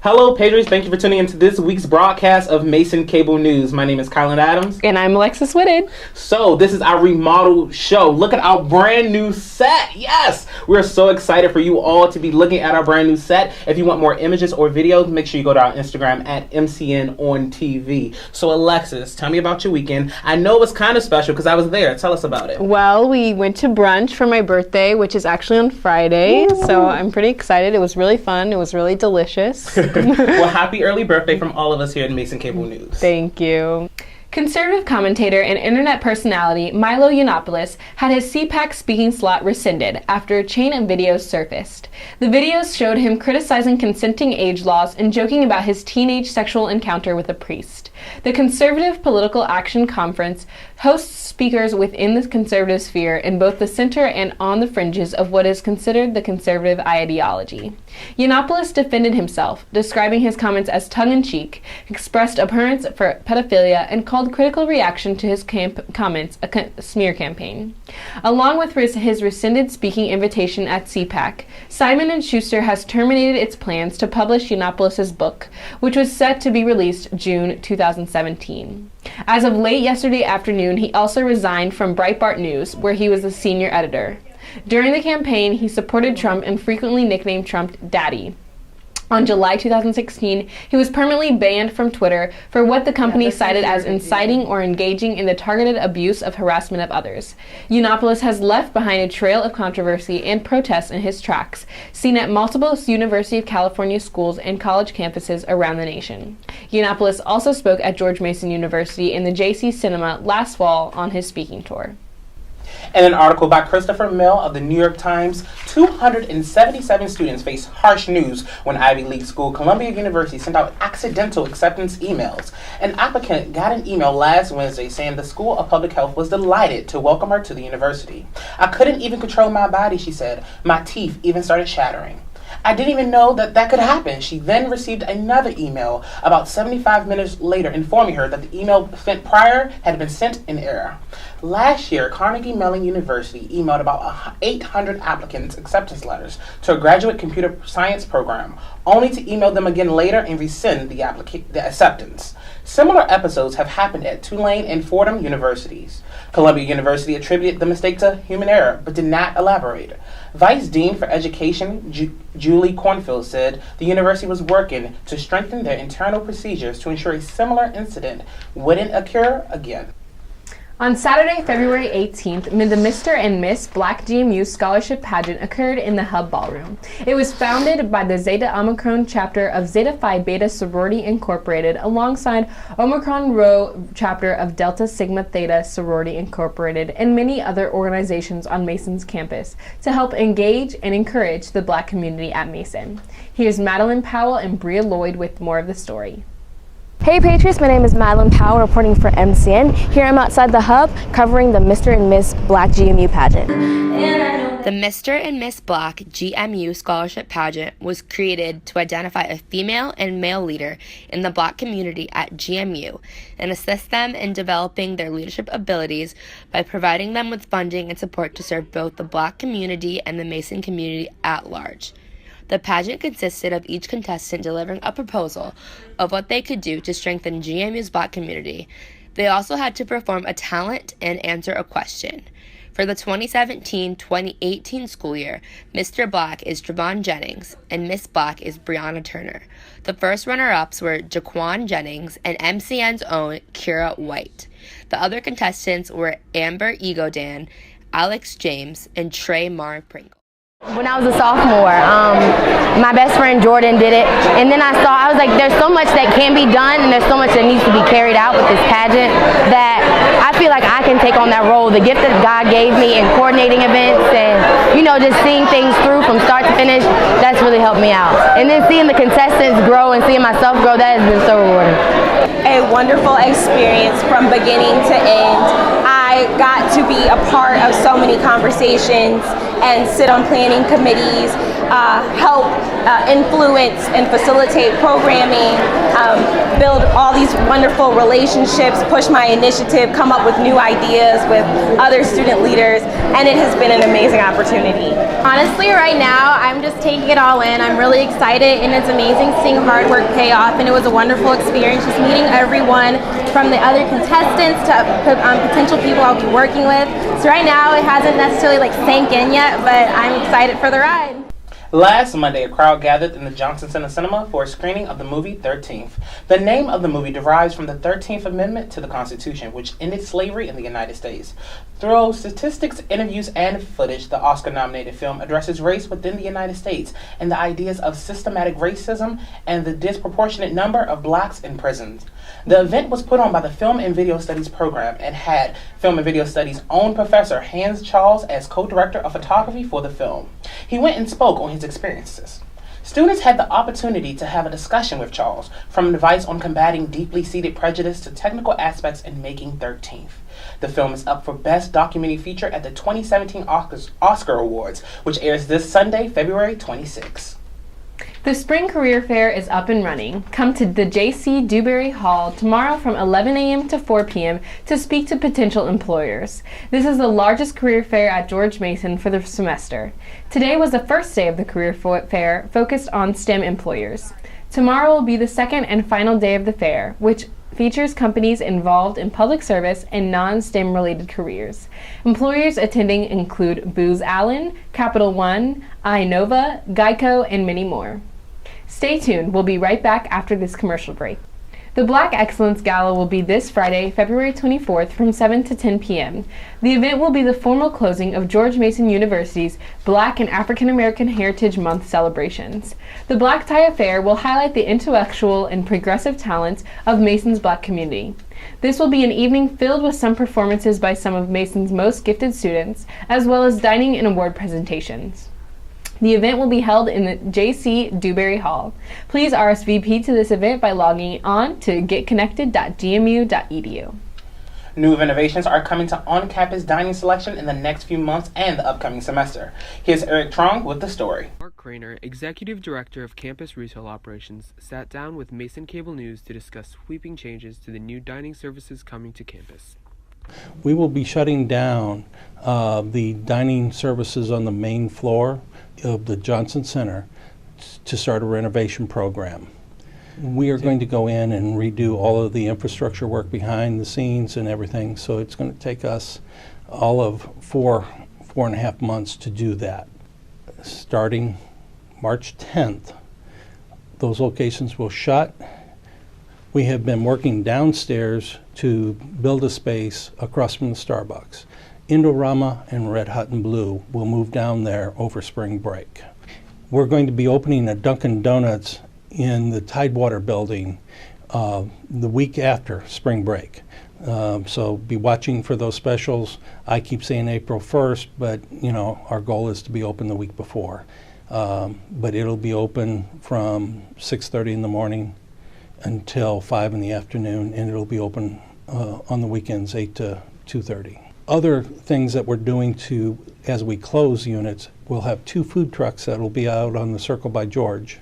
Hello, Patriots. Thank you for tuning into this week's broadcast of Mason Cable News. My name is Kylan Adams. And I'm Alexis Whitted. So, this is our Remodeled show. Look at our brand new set. Yes! We're so excited for you all to be looking at our brand new set. If you want more images or videos, make sure you go to our Instagram at MCN So, Alexis, tell me about your weekend. I know it was kind of special because I was there. Tell us about it. Well, we went to brunch for my birthday, which is actually on Friday. Woo! So, I'm pretty excited. It was really fun. It was really delicious. Well, happy early birthday from all of us here at Mason Cable News. Thank you. Conservative commentator and internet personality Milo Yiannopoulos had his CPAC speaking slot rescinded after a chain of videos surfaced. The videos showed him criticizing consenting age laws and joking about his teenage sexual encounter with a priest. The Conservative Political Action Conference hosts speakers within the conservative sphere in both the center and on the fringes of what is considered the conservative ideology. Yiannopoulos defended himself, describing his comments as tongue-in-cheek, expressed abhorrence for pedophilia, and called critical reaction to his comments a smear campaign. Along with his rescinded speaking invitation at CPAC, Simon & Schuster has terminated its plans to publish Yiannopoulos' book, which was set to be released June 2017. As of late yesterday afternoon, he also resigned from Breitbart News, where he was the senior editor. During the campaign, he supported Trump and frequently nicknamed Trump Daddy. On July 2016, he was permanently banned from Twitter for what the company cited as inciting or engaging in the targeted abuse of harassment of others. Yiannopoulos has left behind a trail of controversy and protests in his tracks, seen at multiple University of California schools and college campuses around the nation. Yiannopoulos also spoke at George Mason University in the JC Cinema last fall on his speaking tour. In an article by Christopher Mill of the New York Times, 277 students face harsh news when Ivy League school Columbia University sent out accidental acceptance emails. An applicant got an email last Wednesday saying the School of Public Health was delighted to welcome her to the university. "I couldn't even control my body," she said. "My teeth even started shattering. I didn't even know that could happen." She then received another email about 75 minutes later informing her that the email sent prior had been sent in error. Last year, Carnegie Mellon University emailed about 800 applicants' acceptance letters to a graduate computer science program, only to email them again later and rescind the acceptance. Similar episodes have happened at Tulane and Fordham universities. Columbia University attributed the mistake to human error, but did not elaborate. Vice Dean for Education, Julie Cornfield, said the university was working to strengthen their internal procedures to ensure a similar incident wouldn't occur again. On Saturday, February 18th, the Mr. and Miss Black GMU Scholarship Pageant occurred in the Hub Ballroom. It was founded by the Zeta Omicron chapter of Zeta Phi Beta Sorority Incorporated alongside Omicron Rho chapter of Delta Sigma Theta Sorority Incorporated and many other organizations on Mason's campus to help engage and encourage the Black community at Mason. Here's Madeline Powell and Bria Lloyd with more of the story. Hey Patriots, my name is Madeline Powell reporting for MCN. Here I'm outside the Hub covering the Mr. and Miss Black GMU pageant. The Mr. and Miss Black GMU Scholarship Pageant was created to identify a female and male leader in the Black community at GMU and assist them in developing their leadership abilities by providing them with funding and support to serve both the Black community and the Mason community at large. The pageant consisted of each contestant delivering a proposal of what they could do to strengthen GMU's Black community. They also had to perform a talent and answer a question. For the 2017-2018 school year, Mr. Black is Javon Jennings and Miss Black is Brianna Turner. The first runner-ups were Jaquan Jennings and MCN's own Kira White. The other contestants were Amber Egodan, Alex James, and Trey Mar Pringle. When I was a sophomore, my best friend Jordan did it, and then I was like, there's so much that can be done and there's so much that needs to be carried out with this pageant that I feel like I can take on that role. The gift that God gave me in coordinating events and, just seeing things through from start to finish, that's really helped me out. And then seeing the contestants grow and seeing myself grow, that has been so rewarding. A wonderful experience from beginning to end. I got to be a part of so many conversations and sit on planning committees, help influence and facilitate programming, build all these wonderful relationships, push my initiative, come up with new ideas with other student leaders, and it has been an amazing opportunity. Honestly, right now, I'm just taking it all in. I'm really excited, and it's amazing seeing hard work pay off, and it was a wonderful experience just meeting everyone from the other contestants to potential people I'll be working with. So right now, it hasn't necessarily sank in yet, but I'm excited for the ride. Last Monday, a crowd gathered in the Johnson Center Cinema for a screening of the movie 13th. The name of the movie derives from the 13th Amendment to the Constitution, which ended slavery in the United States. Through statistics, interviews, and footage, the Oscar-nominated film addresses race within the United States and the ideas of systematic racism and the disproportionate number of blacks in prisons. The event was put on by the Film and Video Studies program and had Film and Video Studies' own professor, Hans Charles, as co-director of photography for the film. He went and spoke on his experiences. Students had the opportunity to have a discussion with Charles, from advice on combating deeply seated prejudice to technical aspects in making 13th. The film is up for Best Documentary Feature at the 2017 Oscar Awards, which airs this Sunday, February 26. The Spring Career Fair is up and running. Come to the J.C. Dewberry Hall tomorrow from 11 a.m. to 4 p.m. to speak to potential employers. This is the largest career fair at George Mason for the semester. Today was the first day of the career fair focused on STEM employers. Tomorrow will be the second and final day of the fair, which features companies involved in public service and non-STEM related careers. Employers attending include Booz Allen, Capital One, Inova, Geico, and many more. Stay tuned, we'll be right back after this commercial break. The Black Excellence Gala will be this Friday, February 24th from 7 to 10 p.m. The event will be the formal closing of George Mason University's Black and African American Heritage Month celebrations. The Black Tie Affair will highlight the intellectual and progressive talents of Mason's Black community. This will be an evening filled with some performances by some of Mason's most gifted students, as well as dining and award presentations. The event will be held in the J.C. Dewberry Hall. Please RSVP to this event by logging on to getconnected.gmu.edu. New renovations are coming to on-campus dining selection in the next few months and the upcoming semester. Here's Eric Trong with the story. Mark Craner, Executive Director of Campus Retail Operations, sat down with Mason Cable News to discuss sweeping changes to the new dining services coming to campus. We will be shutting down the dining services on the main floor of the Johnson Center to start a renovation program. We are going to go in and redo all of the infrastructure work behind the scenes and everything, so it's going to take us all of four and a half months to do that. Starting March 10th, those locations will shut. We have been working downstairs to build a space across from the Starbucks. Indorama and Red Hot and Blue will move down there over spring break. We're going to be opening a Dunkin' Donuts in the Tidewater building the week after spring break. So be watching for those specials. I keep saying April 1st, but our goal is to be open the week before. But it'll be open from 6:30 in the morning until 5 in the afternoon, and it'll be open on the weekends 8 to 2:30. Other things that we're doing as we close units, we'll have 2 food trucks that will be out on the Circle by George.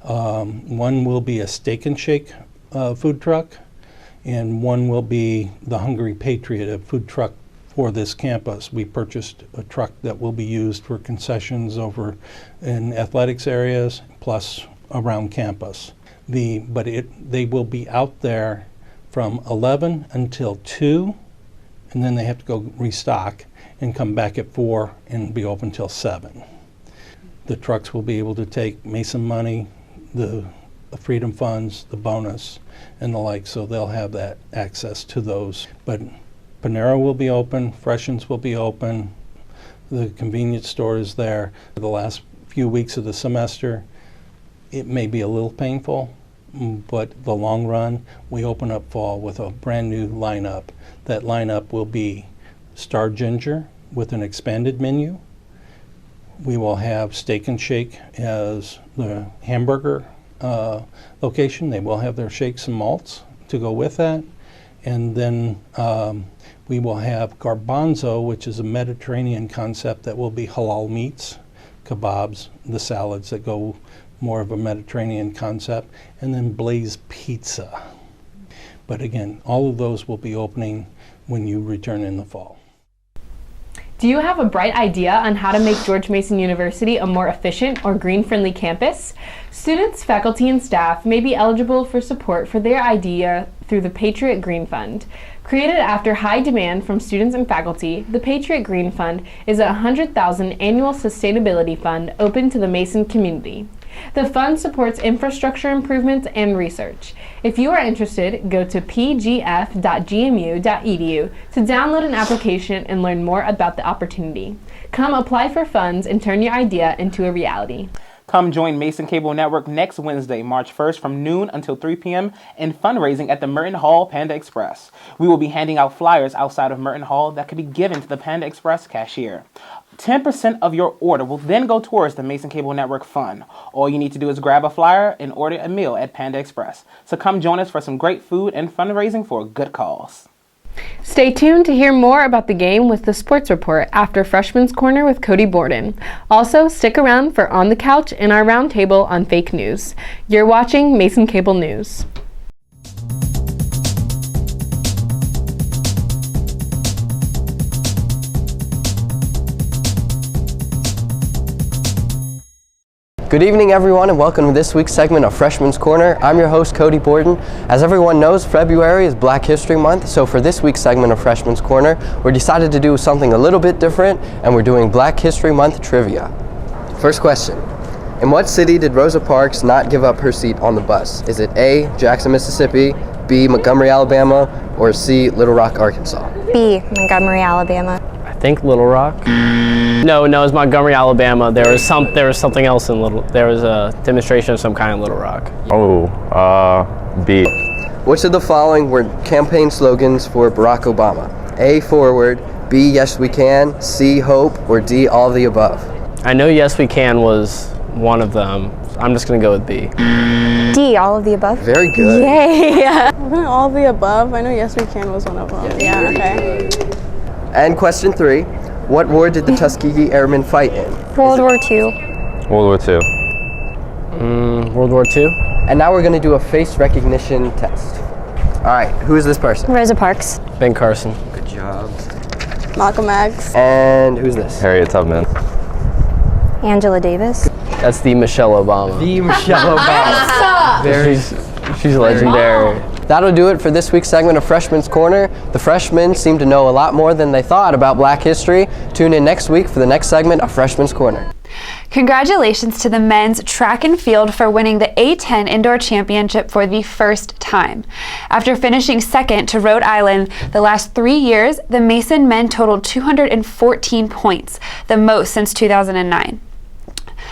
One will be a Steak and Shake food truck, and one will be the Hungry Patriot, a food truck for this campus. We purchased a truck that will be used for concessions over in athletics areas, plus around campus. They will be out there from 11 until 2, and then they have to go restock and come back at 4 and be open till 7. The trucks will be able to take Mason money, the Freedom Funds, the bonus, and the like, so they'll have that access to those. But Panera will be open, Freshens will be open, the convenience store is there. For the last few weeks of the semester, it may be a little painful, but the long run, we open up fall with a brand new lineup. That lineup will be Star Ginger with an expanded menu. We will have Steak and Shake as the hamburger location. They will have their shakes and malts to go with that. And then we will have Garbanzo, which is a Mediterranean concept that will be halal meats, kebabs, the salads that go more of a Mediterranean concept, and then Blaze Pizza. But again, all of those will be opening when you return in the fall. Do you have a bright idea on how to make George Mason University a more efficient or green-friendly campus? Students, faculty, and staff may be eligible for support for their idea through the Patriot Green Fund. Created after high demand from students and faculty, the Patriot Green Fund is a $100,000 annual sustainability fund open to the Mason community. The fund supports infrastructure improvements and research. If you are interested, go to pgf.gmu.edu to download an application and learn more about the opportunity. Come apply for funds and turn your idea into a reality. Come join Mason Cable Network next Wednesday, March 1st from noon until 3 p.m. in fundraising at the Merton Hall Panda Express. We will be handing out flyers outside of Merton Hall that could be given to the Panda Express cashier. 10% of your order will then go towards the Mason Cable Network Fund. All you need to do is grab a flyer and order a meal at Panda Express. So come join us for some great food and fundraising for a good cause. Stay tuned to hear more about the game with the Sports Report after Freshman's Corner with Cody Borden. Also, stick around for On the Couch and our roundtable on fake news. You're watching Mason Cable News. Good evening, everyone, and welcome to this week's segment of Freshman's Corner. I'm your host, Cody Borden. As everyone knows, February is Black History Month, so for this week's segment of Freshman's Corner, we decided to do something a little bit different, and we're doing Black History Month trivia. First question. In what city did Rosa Parks not give up her seat on the bus? Is it A, Jackson, Mississippi, B, Montgomery, Alabama, or C, Little Rock, Arkansas? B, Montgomery, Alabama. I think Little Rock. No, it was Montgomery, Alabama. There was something else in there was a demonstration of some kind in Little Rock. B. Which of the following were campaign slogans for Barack Obama? A, forward, B, yes we can, C, hope, or D, all of the above? I know yes we can was one of them. I'm just gonna go with B. D, all of the above. Very good. Yay! All of the above. I know yes we can was one of them. Yeah, okay. And question 3. What war did the Tuskegee Airmen fight in? World War II. World War II. World War II. And now we're going to do a face recognition test. All right, who is this person? Rosa Parks. Ben Carson. Good job. Malcolm X. And who's this? Harriet Tubman. Angela Davis. That's the Michelle Obama. The Michelle Obama. She's legendary. That'll do it for this week's segment of Freshman's Corner. The freshmen seem to know a lot more than they thought about Black history. Tune in next week for the next segment of Freshman's Corner. Congratulations to the men's track and field for winning the A10 Indoor Championship for the first time. After finishing second to Rhode Island the last 3 years, the Mason men totaled 214 points, the most since 2009.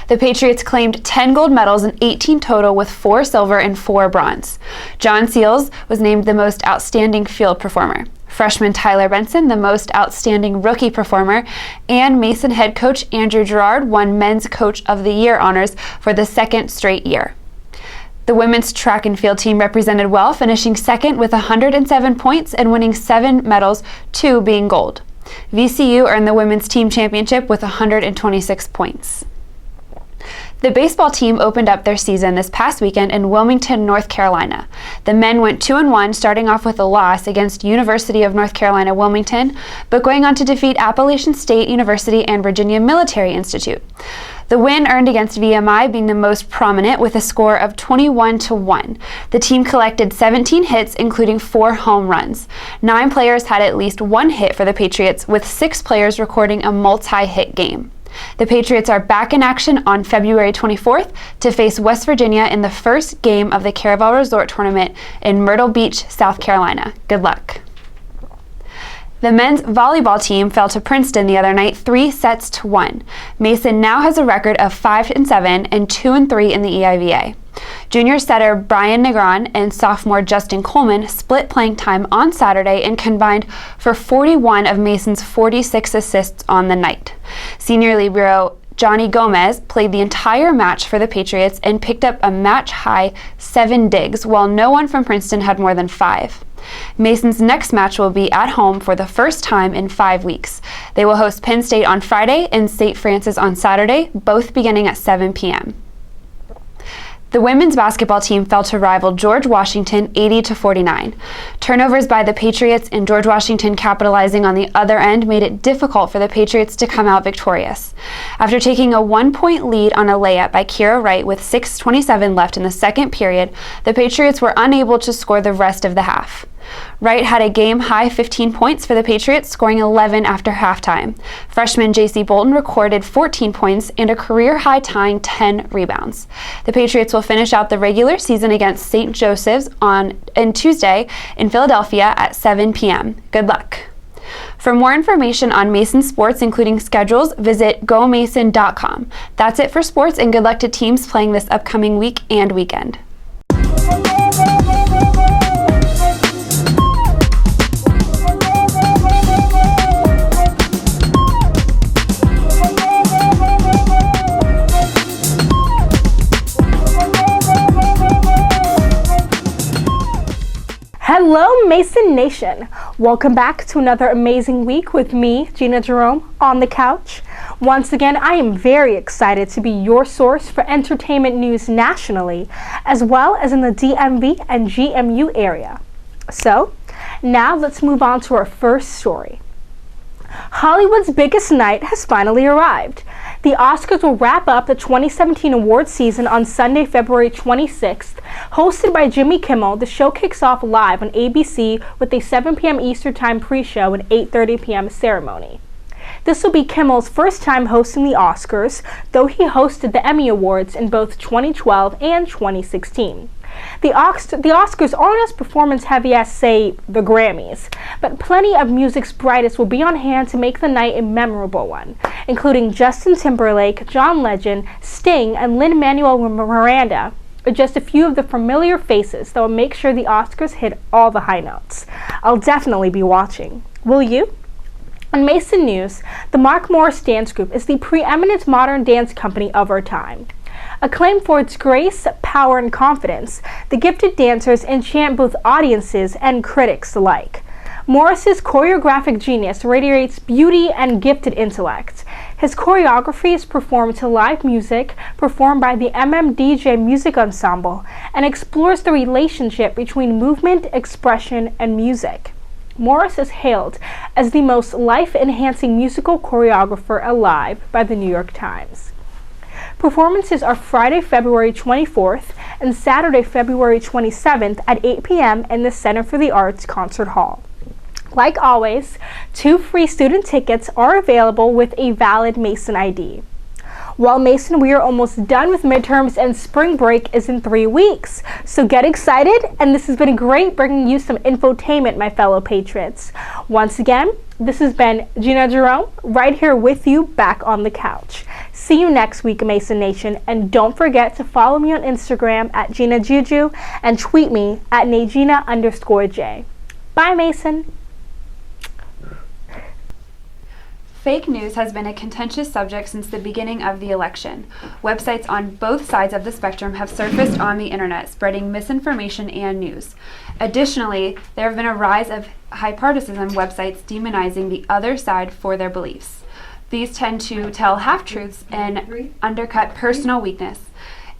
The Patriots claimed 10 gold medals and 18 total with 4 silver and 4 bronze. John Seals was named the most outstanding field performer. Freshman Tyler Benson, the most outstanding rookie performer, and Mason head coach Andrew Gerard won Men's Coach of the Year honors for the second straight year. The women's track and field team represented well, finishing second with 107 points and winning 7 medals, 2 being gold. VCU earned the women's team championship with 126 points. The baseball team opened up their season this past weekend in Wilmington, North Carolina. The men went 2-1, starting off with a loss against University of North Carolina Wilmington, but going on to defeat Appalachian State University and Virginia Military Institute. The win earned against VMI being the most prominent with a score of 21-1. The team collected 17 hits, including 4 home runs. 9 players had at least 1 hit for the Patriots, with 6 players recording a multi-hit game. The Patriots are back in action on February 24th to face West Virginia in the first game of the Caraval Resort Tournament in Myrtle Beach, South Carolina. Good luck. The men's volleyball team fell to Princeton the other night 3-1. Mason now has a record of 5-7 and 2-3 in the EIVA. Junior setter Brian Negron and sophomore Justin Coleman split playing time on Saturday and combined for 41 of Mason's 46 assists on the night. Senior libero Johnny Gomez played the entire match for the Patriots and picked up a match-high 7 digs, while no one from Princeton had more than 5. Mason's next match will be at home for the first time in 5 weeks. They will host Penn State on Friday and St. Francis on Saturday, both beginning at 7 p.m. The women's basketball team fell to rival George Washington 80-49. Turnovers by the Patriots and George Washington capitalizing on the other end made it difficult for the Patriots to come out victorious. After taking a 1-point lead on a layup by Kira Wright with 6:27 left in the second period, the Patriots were unable to score the rest of the half. Wright had a game-high 15 points for the Patriots, scoring 11 after halftime. Freshman J.C. Bolton recorded 14 points and a career-high tying 10 rebounds. The Patriots will finish out the regular season against St. Joseph's on Tuesday in Philadelphia at 7 p.m. Good luck. For more information on Mason sports, including schedules, visit gomason.com. That's it for sports, and good luck to teams playing this upcoming week and weekend. Hello, Mason Nation. Welcome back to another amazing week with me, Gina Jerome, on the couch. Once again, I am very excited to be your source for entertainment news nationally, as well as in the DMV and GMU area. So, now let's move on to our first story. Hollywood's biggest night has finally arrived. The Oscars will wrap up the 2017 awards season on Sunday, February 26th. Hosted by Jimmy Kimmel, the show kicks off live on ABC with a 7 p.m. Eastern Time pre-show and 8:30 p.m. ceremony. This will be Kimmel's first time hosting the Oscars, though he hosted the Emmy Awards in both 2012 and 2016. The Oscars aren't as performance-heavy as, say, the Grammys, but plenty of music's brightest will be on hand to make the night a memorable one, including Justin Timberlake, John Legend, Sting, and Lin-Manuel Miranda, are just a few of the familiar faces that will make sure the Oscars hit all the high notes. I'll definitely be watching. Will you? On Mason News, the Mark Morris Dance Group is the preeminent modern dance company of our time. Acclaimed for its grace, power, and confidence, the gifted dancers enchant both audiences and critics alike. Morris's choreographic genius radiates beauty and gifted intellect. His choreography is performed to live music performed by the MMDJ Music Ensemble and explores the relationship between movement, expression, and music. Morris is hailed as the most life-enhancing musical choreographer alive by the New York Times. Performances are Friday, February 24th and Saturday, February 27th at 8 p.m. in the Center for the Arts Concert Hall. Like always, 2 free student tickets are available with a valid Mason ID. Well, Mason, we are almost done with midterms and spring break is in 3 weeks. So get excited, and this has been great bringing you some infotainment, my fellow patriots. Once again, this has been Gina Jerome, right here with you back on the couch. See you next week, Mason Nation, and don't forget to follow me on Instagram at Gina Juju and tweet me at Najina_J. Bye, Mason. Fake news has been a contentious subject since the beginning of the election. Websites on both sides of the spectrum have surfaced on the internet, spreading misinformation and news. Additionally, there have been a rise of high-partisan websites demonizing the other side for their beliefs. These tend to tell half-truths and undercut personal weakness.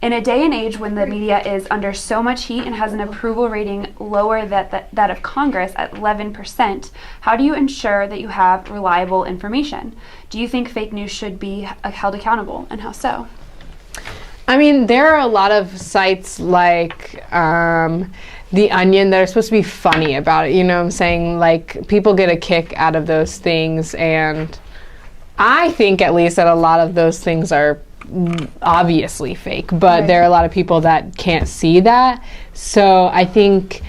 In a day and age when the media is under so much heat and has an approval rating lower than that of Congress at 11%, how do you ensure that you have reliable information? Do you think fake news should be held accountable, and how so? I mean, there are a lot of sites like The Onion that are supposed to be funny about it, you know what I'm saying? Like, people get a kick out of those things, and I think at least that a lot of those things are obviously fake, but right. There are a lot of people that can't see that. So I think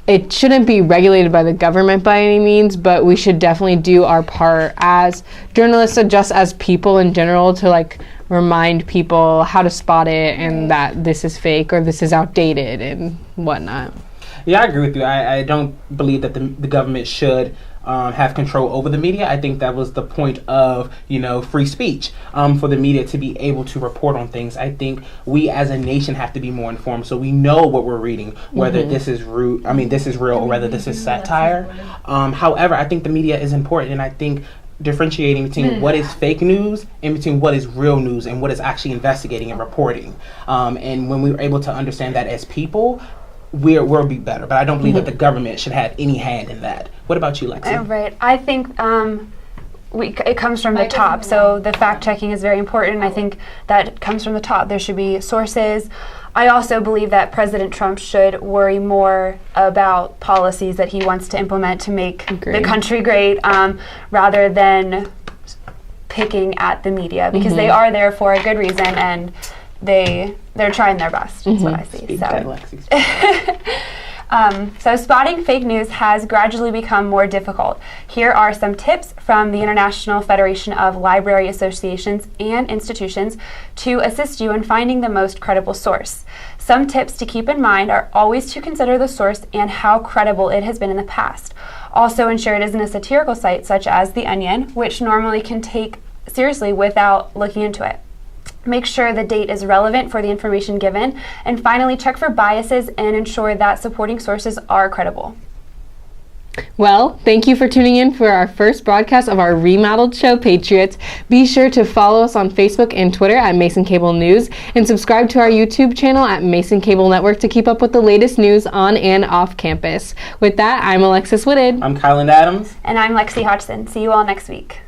it shouldn't be regulated by the government by any means, but we should definitely do our part as journalists and just as people in general to like remind people how to spot it and that this is fake or this is outdated and whatnot. Yeah, I agree with you. I don't believe that the government should have control over the media. I think that was the point of, free speech, for the media to be able to report on things. I think we as a nation have to be more informed so we know what we're reading, whether this is this is real or whether this is satire. However, I think the media is important, and I think differentiating between what is fake news and between what is real news and what is actually investigating and reporting. And when we were able to understand that as people, we'll be better. But I don't believe that the government should have any hand in that. What about you, Lexi? Right. I think it comes from the top. So the fact checking is very important. I think that comes from the top. There should be sources. I also believe that President Trump should worry more about policies that he wants to implement to make the country great, rather than picking at the media, because they are there for a good reason, and they're trying their best. Is what I see. So spotting fake news has gradually become more difficult. Here are some tips from the International Federation of Library Associations and Institutions to assist you in finding the most credible source. Some tips to keep in mind are always to consider the source and how credible it has been in the past. Also ensure it isn't a satirical site such as The Onion, which normally can take seriously without looking into it. Make sure the date is relevant for the information given. And finally, check for biases and ensure that supporting sources are credible. Well, thank you for tuning in for our first broadcast of our remodeled show, Patriots. Be sure to follow us on Facebook and Twitter at Mason Cable News and subscribe to our YouTube channel at Mason Cable Network to keep up with the latest news on and off campus. With that, I'm Alexis Whitted. I'm Kylan Adams. And I'm Lexi Hodgson. See you all next week.